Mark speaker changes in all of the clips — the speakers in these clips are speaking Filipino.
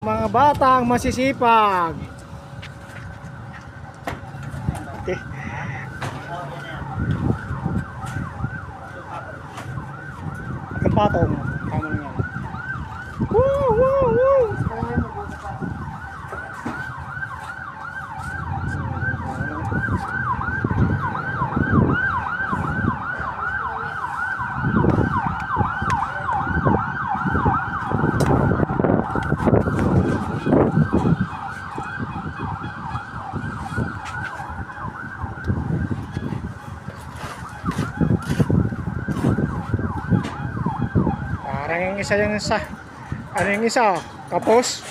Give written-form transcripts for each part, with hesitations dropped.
Speaker 1: Mga batang masisipag. Okay. Kapatong. Tama na yan. Woo! Woo! Woo! Parang yung isa yung isa. Ano yung isa? Kapos?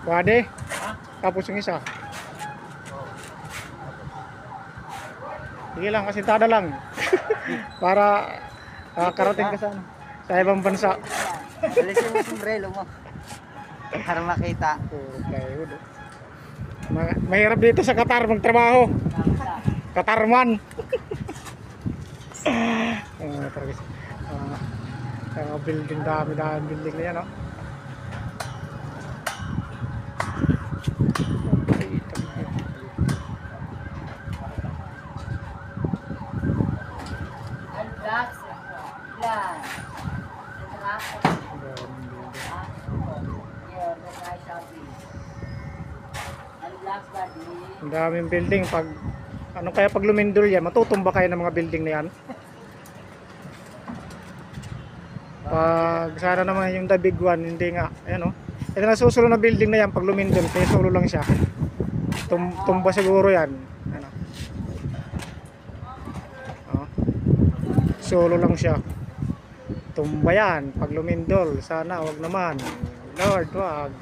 Speaker 1: Wade? Tapos yung isa. Sige lang, kasi tada lang. Para karating ka sa ibang bansa.
Speaker 2: Alisin mo sombrero mo. Para makita.
Speaker 1: Okay, mahirap dito sa Qatar magtrabaho. Qatarman. Building, dami building na yan, no? Ang daming building. Pag ano kaya pag lumindol yan, matutumba kayo ng mga building na yan. Pag sana naman yung the big one, hindi nga, ayan o. Ito na susunod na building na yan, pag lumindol, kaya solo lang siya. Tumba siguro yan. Ano? Oh. Solo lang siya. Tumba yan, pag lumindol, sana wag naman. Lord, wag.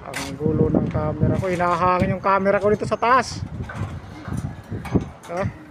Speaker 1: Ang gulo ng camera ko, hinahangin yung camera ko dito sa taas. Oh.